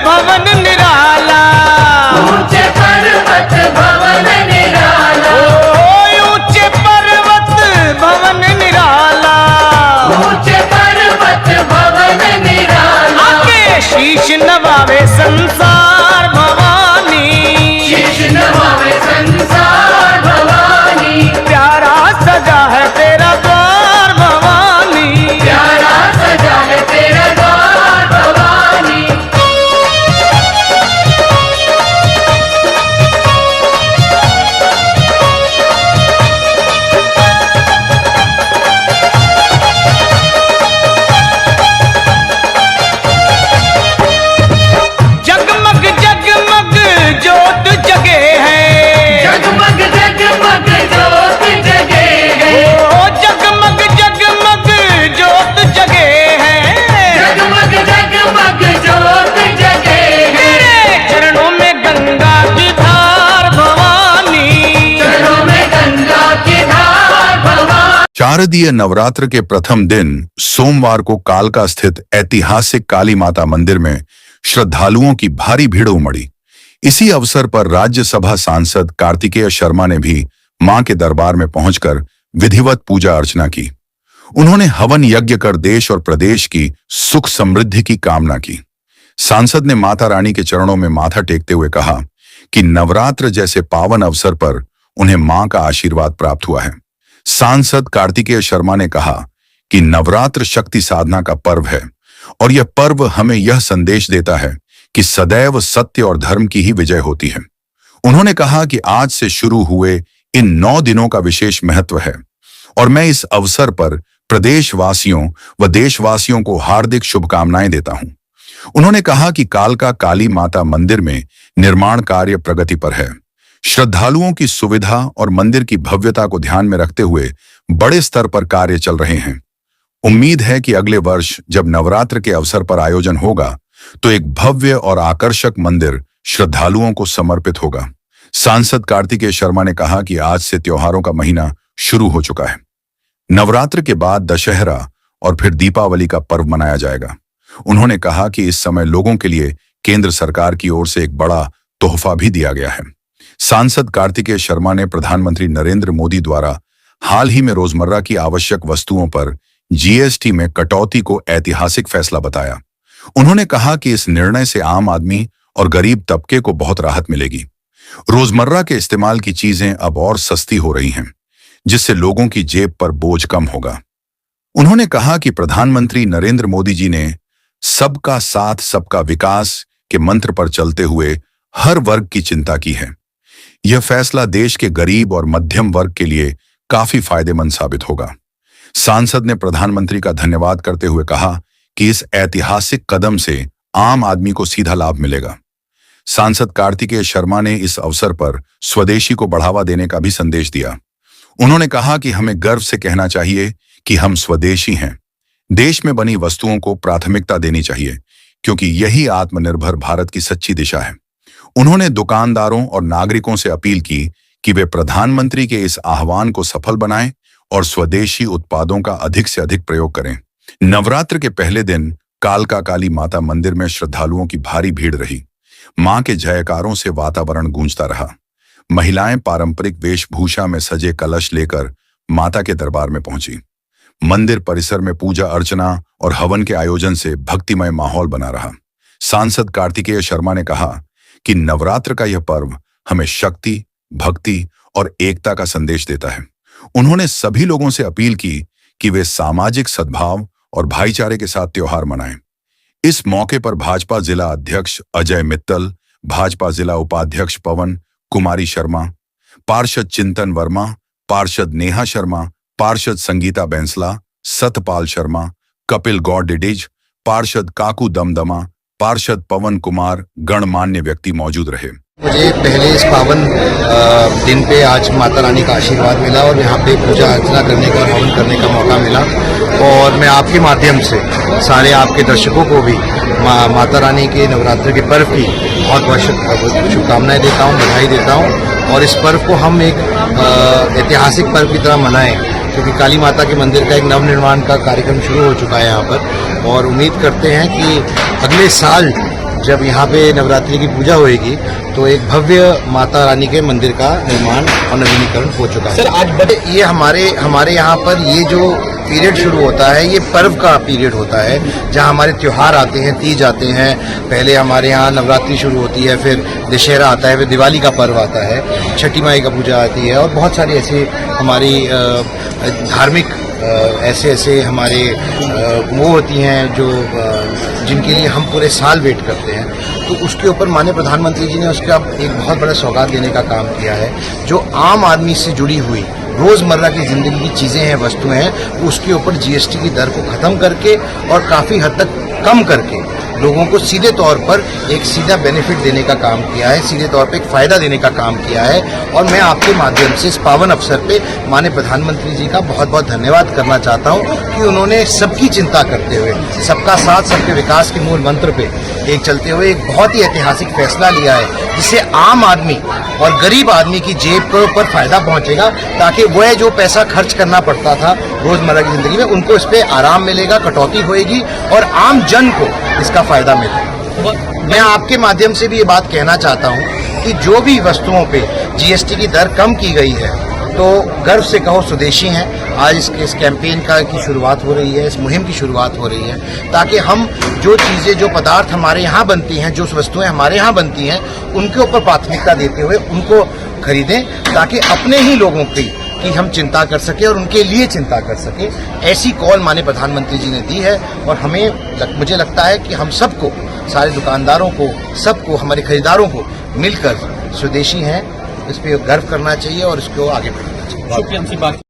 भवन निराला, ऊंचे पर्वत भवन निराला, ऊंचे पर्वत भवन निराला, ऊंचे पर्वत भवन निराला, आके शीश नवावे संसार भवानी, शीश नवावे संसार भवानी, प्यारा सजा है तेरा द्वार भवानी, प्यारा सजा है तेरा द्वार भवानी। जगमग जगमग ज्योत जगे है, जगमग जगमग ज्योत जगे है, जगमग जगमग ज्योत जगे है, जगमग जगमग ज्योत जगे है, तेरे चरणों में गंगा की धार भवानी, चरणों में गंगा की धार भवानी। शारदीय नवरात्र के प्रथम दिन सोमवार को कालका स्थित ऐतिहासिक काली माता मंदिर में श्रद्धालुओं की भारी भीड़ उमड़ी। इसी अवसर पर राज्यसभा सांसद कार्तिकेय शर्मा ने भी मां के दरबार में पहुंचकर विधिवत पूजा अर्चना की। उन्होंने हवन यज्ञ कर देश और प्रदेश की सुख समृद्धि की कामना की। सांसद ने माता रानी के चरणों में माथा टेकते हुए कहा कि नवरात्र जैसे पावन अवसर पर उन्हें मां का आशीर्वाद प्राप्त हुआ है। सांसद कार्तिकेय शर्मा ने कहा कि नवरात्र शक्ति साधना का पर्व है और यह पर्व हमें यह संदेश देता है कि सदैव सत्य और धर्म की ही विजय होती है। उन्होंने कहा कि आज से शुरू हुए इन 9 दिनों का विशेष महत्व है और मैं इस अवसर पर प्रदेशवासियों व देशवासियों को हार्दिक शुभकामनाएं देता हूं। उन्होंने कहा कि कालका काली माता मंदिर में निर्माण कार्य प्रगति पर है। श्रद्धालुओं की सुविधा और मंदिर की भव्यता को ध्यान में रखते हुए बड़े स्तर पर कार्य चल रहे हैं। उम्मीद है कि अगले वर्ष जब नवरात्र के अवसर पर आयोजन होगा तो एक भव्य और आकर्षक मंदिर श्रद्धालुओं को समर्पित होगा। सांसद कार्तिकेय शर्मा ने कहा कि आज से त्योहारों का महीना शुरू हो चुका है। नवरात्र के बाद दशहरा और फिर दीपावली का पर्व मनाया जाएगा। उन्होंने कहा कि इस समय लोगों के लिए केंद्र सरकार की ओर से एक बड़ा तोहफा भी दिया गया है। सांसद कार्तिकेय शर्मा ने प्रधानमंत्री नरेंद्र मोदी द्वारा हाल ही में रोजमर्रा की आवश्यक वस्तुओं पर जीएसटी में कटौती को ऐतिहासिक फैसला बताया। उन्होंने कहा कि इस निर्णय से आम आदमी और गरीब तबके को बहुत राहत मिलेगी। रोजमर्रा के इस्तेमाल की चीजें अब और सस्ती हो रही हैं, जिससे लोगों की जेब पर बोझ कम होगा। उन्होंने कहा कि प्रधानमंत्री नरेंद्र मोदी जी ने सबका साथ सबका विकास के मंत्र पर चलते हुए हर वर्ग की चिंता की है। यह फैसला देश के गरीब और मध्यम वर्ग के लिए काफी फायदेमंद साबित होगा। सांसद ने प्रधानमंत्री का धन्यवाद करते हुए कहा कि इस ऐतिहासिक कदम से आम आदमी को सीधा लाभ मिलेगा। सांसद कार्तिकेय शर्मा ने इस अवसर पर स्वदेशी को बढ़ावा देने का भी संदेश दिया। उन्होंने कहा कि हमें गर्व से कहना चाहिए कि हम स्वदेशी हैं। देश में बनी वस्तुओं को प्राथमिकता देनी चाहिए क्योंकि यही आत्मनिर्भर भारत की सच्ची दिशा है। उन्होंने दुकानदारों और नागरिकों से अपील की कि वे प्रधानमंत्री के इस आह्वान को सफल बनाएं और स्वदेशी उत्पादों का अधिक से अधिक प्रयोग करें। नवरात्र के पहले दिन कालका काली माता मंदिर में श्रद्धालुओं की भारी भीड़ रही। मां के जयकारों से वातावरण गूंजता रहा। महिलाएं पारंपरिक वेशभूषा में सजे कलश लेकर माता के दरबार में पहुंची। मंदिर परिसर में पूजा अर्चना और हवन के आयोजन से भक्तिमय माहौल बना रहा। सांसद कार्तिकेय शर्मा ने कहा कि नवरात्र का यह पर्व हमें शक्ति, भक्ति और एकता का संदेश देता है। उन्होंने सभी लोगों से अपील की कि वे सामाजिक सद्भाव और भाईचारे के साथ त्योहार मनाएं। इस मौके पर भाजपा जिला अध्यक्ष अजय मित्तल, भाजपा जिला उपाध्यक्ष पवन कुमारी शर्मा, पार्षद चिंतन वर्मा, पार्षद नेहा शर्मा, पार्षद संगीता बैंसला, सतपाल शर्मा, कपिल गौडिडिज, पार्षद काकू दमदमा, पार्षद पवन कुमार, गणमान्य व्यक्ति मौजूद रहे। मुझे पहले इस पावन दिन पे आज माता रानी का आशीर्वाद मिला और यहाँ पे पूजा अर्चना करने का, हवन करने का मौका मिला और मैं आपके माध्यम से सारे आपके दर्शकों को भी माता रानी के नवरात्र के पर्व की बहुत बहुत शुभकामनाएं देता हूँ, बधाई देता हूँ और इस पर्व को हम एक ऐतिहासिक पर्व की तरह मनाएं क्योंकि काली माता के मंदिर का एक नवनिर्माण का कार्यक्रम शुरू हो चुका है यहाँ पर और उम्मीद करते हैं कि अगले साल जब यहाँ पे नवरात्रि की पूजा होएगी तो एक भव्य माता रानी के मंदिर का निर्माण और नवीनीकरण हो चुका है। सर, आज बड़े ये हमारे यहाँ पर ये जो पीरियड शुरू होता है, ये पर्व का पीरियड होता है, जहाँ हमारे त्योहार आते हैं, तीज आते हैं। पहले हमारे यहाँ नवरात्रि शुरू होती है, फिर दशहरा आता है, फिर दिवाली का पर्व आता है, छठी माई का पूजा आती है और बहुत सारी ऐसी हमारी धार्मिक ऐसे हमारे वो होती हैं जो जिनके लिए हम पूरे साल वेट करते हैं। तो उसके ऊपर माननीय प्रधानमंत्री जी ने उसका एक बहुत बड़ा सौगात देने का काम किया है। जो आम आदमी से जुड़ी हुई रोज़मर्रा की ज़िंदगी की चीज़ें हैं, वस्तुएं हैं, उसके ऊपर जीएसटी की दर को ख़त्म करके और काफ़ी हद तक कम करके लोगों को सीधे तौर पर एक सीधा बेनिफिट देने का काम किया है, सीधे तौर पे एक फ़ायदा देने का काम किया है। और मैं आपके माध्यम से इस पावन अवसर पे माननीय प्रधानमंत्री जी का बहुत बहुत धन्यवाद करना चाहता हूँ कि उन्होंने सबकी चिंता करते हुए, सबका साथ सबके विकास के मूल मंत्र पे एक चलते हुए एक बहुत ही ऐतिहासिक फैसला लिया है, जिससे आम आदमी और गरीब आदमी की जेब पर फ़ायदा पहुँचेगा, ताकि वह जो पैसा खर्च करना पड़ता था रोज़मर्रा की ज़िंदगी में, उनको इस पर आराम मिलेगा, कटौती होएगी और आम जन को इसका फ़ायदा मिलेगा। मैं आपके माध्यम से भी ये बात कहना चाहता हूँ कि जो भी वस्तुओं पे जीएसटी की दर कम की गई है, तो गर्व से कहो स्वदेशी हैं। आज इस कैंपेन की शुरुआत हो रही है, इस मुहिम की शुरुआत हो रही है, ताकि हम जो चीज़ें, जो पदार्थ हमारे यहाँ बनती हैं, जो वस्तुएं हमारे यहाँ बनती हैं, उनके ऊपर प्राथमिकता देते हुए उनको खरीदें, ताकि अपने ही लोगों की हम चिंता कर सके और उनके लिए चिंता कर सके। ऐसी कॉल माननीय प्रधानमंत्री जी ने दी है और मुझे लगता है कि हम सबको, सारे दुकानदारों को, सबको, हमारे खरीदारों को मिलकर स्वदेशी हैं, इस पर गर्व करना चाहिए और इसको आगे बढ़ाना चाहिए। शुक्रिया।